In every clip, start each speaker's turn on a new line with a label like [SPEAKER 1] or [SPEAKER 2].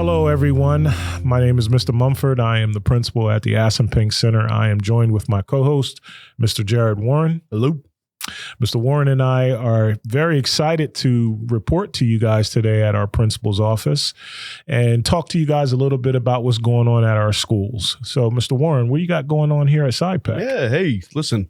[SPEAKER 1] Hello, everyone. My name is Mr. Munford. I am the principal at the Assunpink Center. I am joined with my co-host, Mr. Jared Warren.
[SPEAKER 2] Hello.
[SPEAKER 1] Mr. Warren and I are very excited to report to you guys today at our principal's office and talk to you guys a little bit about what's going on at our schools. So, Mr. Warren, what do you got going on here at SciPec?
[SPEAKER 2] Yeah, hey, listen.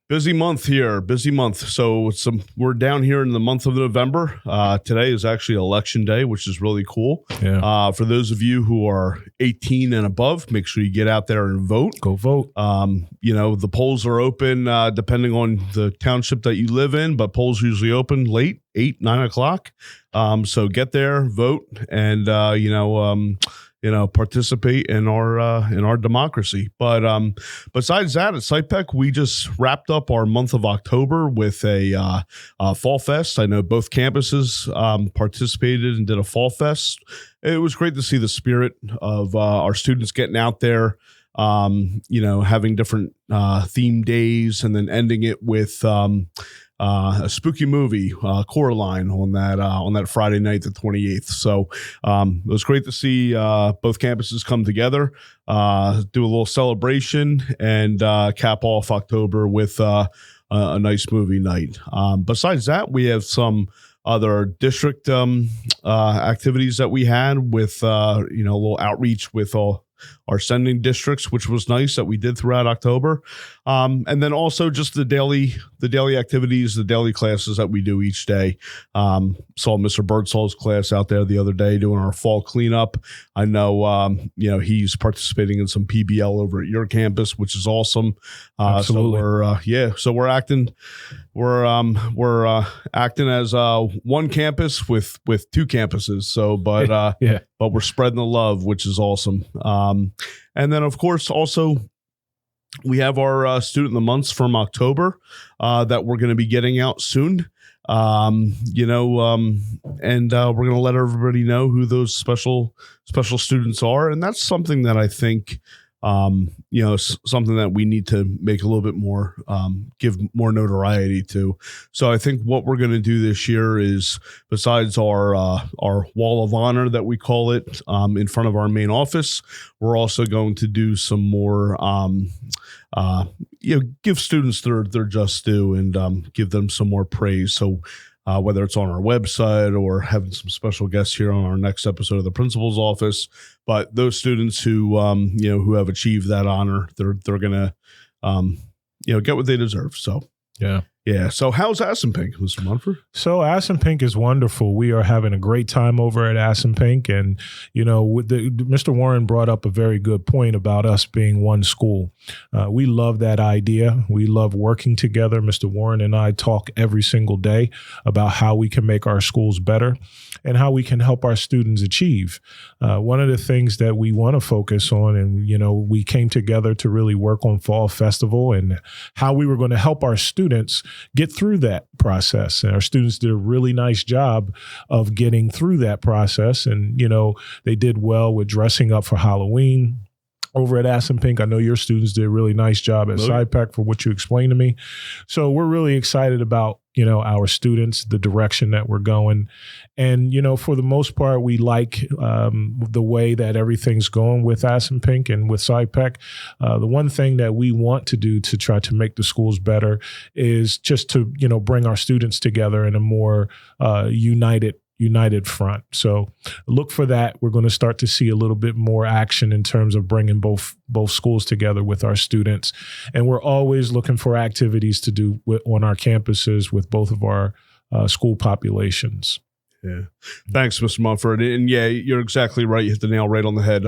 [SPEAKER 2] Busy month here, busy month. So we're down here in the month of November. Today is actually election day, which is really cool.
[SPEAKER 1] Yeah.
[SPEAKER 2] For those of you who are 18 and above, make sure you get out there and vote.
[SPEAKER 1] Go vote.
[SPEAKER 2] The polls are open depending on the township that you live in, but polls are usually open late, 8, 9 o'clock. So get there, vote, and participate in our democracy. But besides that, at SciPec, we just wrapped up our month of October with a Fall Fest. I know both campuses participated and did a Fall Fest. It was great to see the spirit of our students getting out there, having different theme days, and then ending it with a spooky movie, Coraline on that Friday night, the 28th. So it was great to see both campuses come together, do a little celebration, and cap off October with a nice movie night. Besides that, we have some other district activities that we had with a little outreach with all our sending districts, which was nice that we did throughout October. And then also just the daily activities, the daily classes that we do each day. Saw Mr. Birdsall's class out there the other day doing our fall cleanup. I know, he's participating in some PBL over at your campus, which is awesome.
[SPEAKER 1] Absolutely.
[SPEAKER 2] So we're acting as one campus with two campuses. So, but we're spreading the love, which is awesome. And then, of course, also we have our Student of the Months from October that we're going to be getting out soon. And we're going to let everybody know who those special students are. And that's something that I think, something that we need to make a little bit more, give more notoriety to. So I think what we're going to do this year is, besides our wall of honor that we call it, in front of our main office, we're also going to do some more, give students their just due and give them some more praise. So whether it's on our website or having some special guests here on our next episode of the principal's office, but those students who who have achieved that honor, they're gonna get what they deserve. So yeah. So how's Assunpink, Mr. Munford?
[SPEAKER 1] So Assunpink is wonderful. We are having a great time over at Assunpink. And, Mr. Warren brought up a very good point about us being one school. We love that idea. We love working together. Mr. Warren and I talk every single day about how we can make our schools better and how we can help our students achieve. One of the things that we want to focus on, and, we came together to really work on Fall Festival and how we were going to help our students get through that process. And our students did a really nice job of getting through that process. And, they did well with dressing up for Halloween over at Assunpink. I know your students did a really nice job at SciPec for what you explained to me. So we're really excited about, our students, the direction that we're going. And, for the most part, we like the way that everything's going with Assunpink and with SciPec. The one thing that we want to do to try to make the schools better is just to, bring our students together in a more united front. So look for that. We're going to start to see a little bit more action in terms of bringing both schools together with our students. And we're always looking for activities to do on our campuses with both of our school populations.
[SPEAKER 2] Yeah. Thanks, Mr. Munford. And yeah, you're exactly right. You hit the nail right on the head.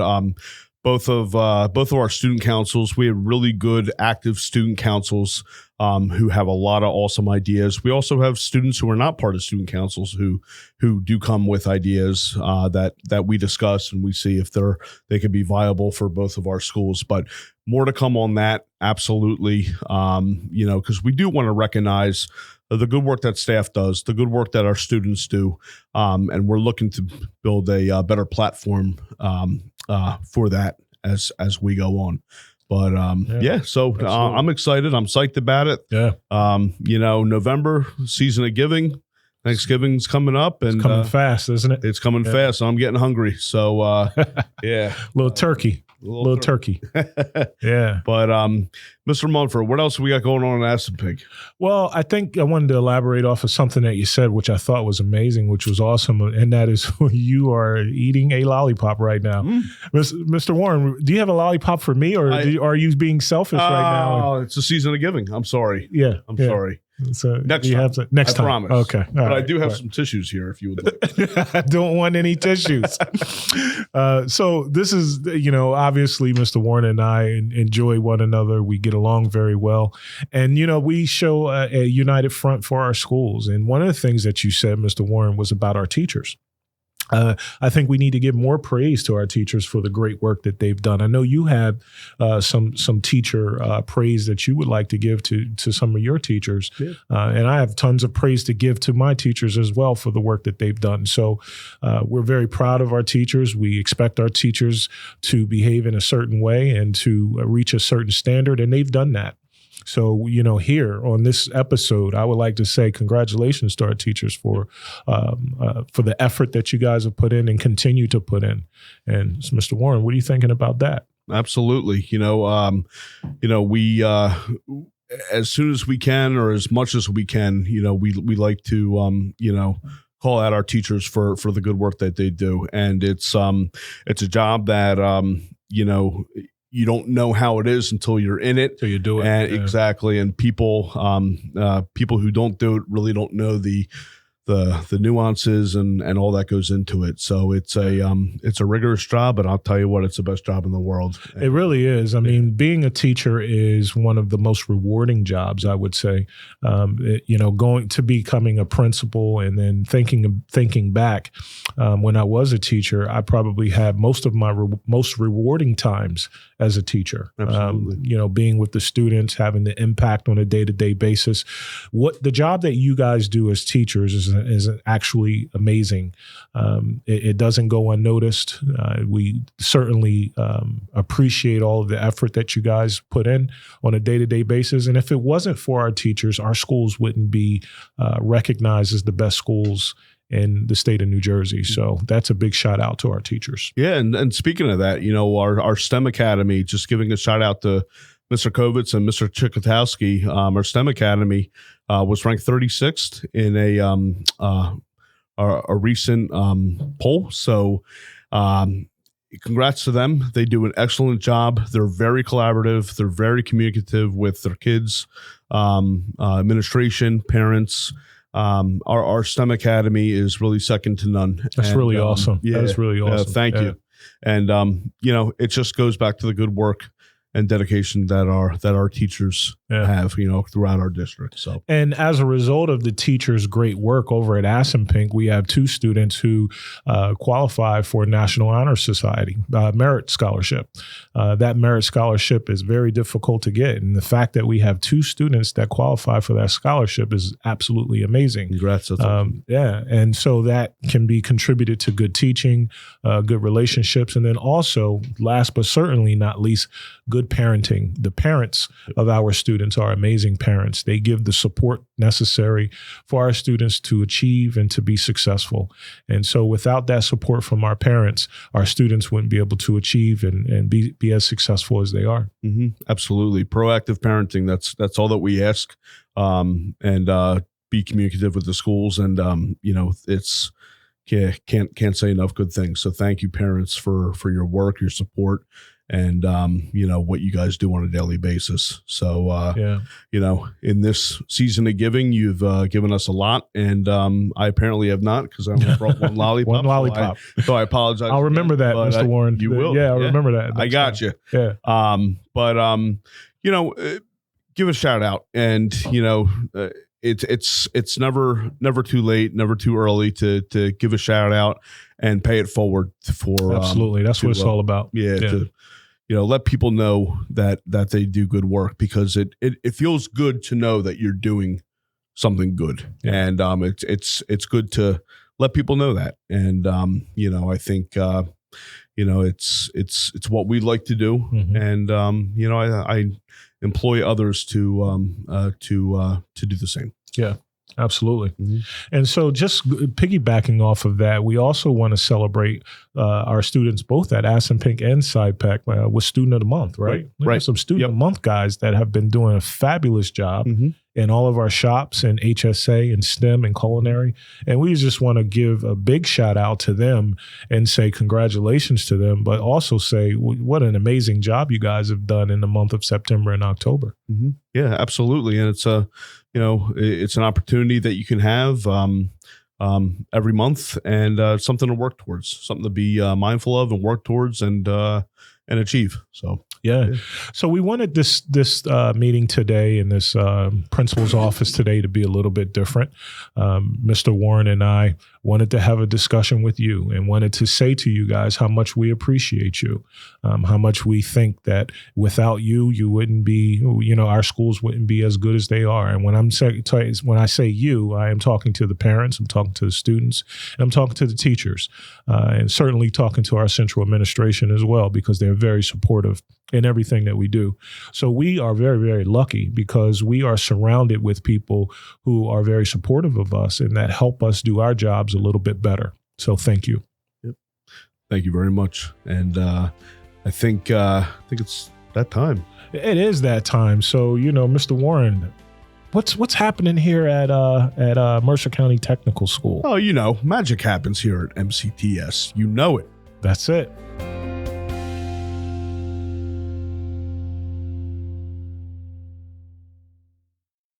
[SPEAKER 2] Both of our student councils, we have really good active student councils who have a lot of awesome ideas. We also have students who are not part of student councils who do come with ideas that we discuss, and we see if they could be viable for both of our schools. But more to come on that, absolutely. Because we do want to recognize the good work that staff does, the good work that our students do, and we're looking to build a better platform for that as we go on. But so I'm excited. I'm psyched about it.
[SPEAKER 1] Yeah.
[SPEAKER 2] November, season of giving. Thanksgiving's coming up, and
[SPEAKER 1] It's coming fast, isn't it?
[SPEAKER 2] it's coming fast. So I'm getting hungry. So yeah,
[SPEAKER 1] little turkey. Little turkey. Yeah.
[SPEAKER 2] But Mr. Munford, what else we got going on in Aspen?
[SPEAKER 1] Well, I think I wanted to elaborate off of something that you said, which I thought was amazing, which was awesome. And that is you are eating a lollipop right now. Mr. Warren, do you have a lollipop for me, or are you being selfish right now?
[SPEAKER 2] Oh, it's the season of giving. I'm sorry.
[SPEAKER 1] Yeah.
[SPEAKER 2] I'm sorry.
[SPEAKER 1] So
[SPEAKER 2] next time.
[SPEAKER 1] Next time.
[SPEAKER 2] I promise.
[SPEAKER 1] Okay.
[SPEAKER 2] But I do have some tissues here if you would like.
[SPEAKER 1] I don't want any tissues. So this is, obviously Mr. Warren and I enjoy one another. We get along very well. And, we show a united front for our schools. And one of the things that you said, Mr. Warren, was about our teachers. I think we need to give more praise to our teachers for the great work that they've done. I know you have some teacher praise that you would like to give to some of your teachers. Yeah. And I have tons of praise to give to my teachers as well for the work that they've done. So we're very proud of our teachers. We expect our teachers to behave in a certain way and to reach a certain standard, and they've done that. So, here on this episode, I would like to say congratulations to our teachers for the effort that you guys have put in and continue to put in. And Mr. Warren, what are you thinking about that?
[SPEAKER 2] Absolutely. We as soon as we can, or as much as we can, we like to call out our teachers for the good work that they do. And it's a job that you don't know how it is until you're in it.
[SPEAKER 1] Till you do it.
[SPEAKER 2] And exactly. And people who don't do it really don't know the nuances and all that goes into it. So it's a rigorous job, and I'll tell you what, it's the best job in the world.
[SPEAKER 1] It really is. I mean, being a teacher is one of the most rewarding jobs, I would say. Going to becoming a principal and then thinking back, when I was a teacher, I probably had most of my most rewarding times as a teacher.
[SPEAKER 2] Absolutely.
[SPEAKER 1] Being with the students, having the impact on a day-to-day basis. What the job that you guys do as teachers is actually amazing. It doesn't go unnoticed. We certainly appreciate all of the effort that you guys put in on a day-to-day basis. And if it wasn't for our teachers, our schools wouldn't be recognized as the best schools in the state of New Jersey. So that's a big shout out to our teachers.
[SPEAKER 2] Yeah. And speaking of that, our STEM Academy, just giving a shout out to Mr. Kovitz and Mr. Chikotowski, our STEM Academy was ranked 36th in a recent poll. So congrats to them. They do an excellent job. They're very collaborative. They're very communicative with their kids, administration, parents. Our STEM Academy is really second to none.
[SPEAKER 1] That's really awesome.
[SPEAKER 2] Yeah,
[SPEAKER 1] that's really awesome.
[SPEAKER 2] Thank you. And it just goes back to the good work and dedication that our teachers have, throughout our district. So,
[SPEAKER 1] and as a result of the teachers' great work over at Aspenpink, we have two students who qualify for National Honor Society Merit Scholarship. That Merit Scholarship is very difficult to get, and the fact that we have two students that qualify for that scholarship is absolutely amazing.
[SPEAKER 2] Congrats!
[SPEAKER 1] Yeah, and so that can be contributed to good teaching, good relationships, and then also, last but certainly not least, good parenting. The parents of our students are amazing parents. They give the support necessary for our students to achieve and to be successful. And so without that support from our parents, our students wouldn't be able to achieve and be as successful as they are.
[SPEAKER 2] Mm-hmm. Absolutely. Proactive parenting. That's all that we ask. And be communicative with the schools. And, it's can't say enough good things. So thank you, parents, for your work, your support, and what you guys do on a daily basis. So in this season of giving, you've given us a lot, and I apparently have not, because I only brought one lollipop.
[SPEAKER 1] One lollipop.
[SPEAKER 2] So I apologize.
[SPEAKER 1] I'll remember that, Mr. Warren.
[SPEAKER 2] You will.
[SPEAKER 1] Yeah, I'll remember that.
[SPEAKER 2] I got you.
[SPEAKER 1] Yeah.
[SPEAKER 2] Give a shout out, and it's never too late, never too early to give a shout out and pay it forward for.
[SPEAKER 1] Absolutely, that's what it's all about.
[SPEAKER 2] To let people know that they do good work, because it feels good to know that you're doing something good, and it's good to let people know that, and I think it's what we like to do, and I employ others to do the same.
[SPEAKER 1] Yeah. Absolutely.
[SPEAKER 2] Mhm.
[SPEAKER 1] And so just piggybacking off of that, we also want to celebrate our students both at Assunpink and SciPec with Student of the Month, right? We have some Student of the Month guys that have been doing a fabulous job in all of our shops in HSA and STEM and culinary. And we just want to give a big shout out to them and say congratulations to them, but also say what an amazing job you guys have done in the month of September and October.
[SPEAKER 2] Yeah, absolutely. And it's it's an opportunity that you can have every month, and something to work towards, something to be mindful of and work towards and achieve. So
[SPEAKER 1] yeah. So we wanted this meeting today in this principal's office today to be a little bit different. Mr. Warren and I wanted to have a discussion with you and wanted to say to you guys how much we appreciate you, how much we think that without you, you wouldn't be, our schools wouldn't be as good as they are. And when I say you, I am talking to the parents, I'm talking to the students, and I'm talking to the teachers, and certainly talking to our central administration as well, because they're very supportive in everything that we do. So we are very, very lucky because we are surrounded with people who are very supportive of us and that help us do our jobs a little bit better. So thank you.
[SPEAKER 2] Yep. Thank you very much. And I think it's that time.
[SPEAKER 1] It is that time. So, Mr. Warren, what's happening here at Mercer County Technical School?
[SPEAKER 2] Oh, magic happens here at MCTS. You know it.
[SPEAKER 1] That's it.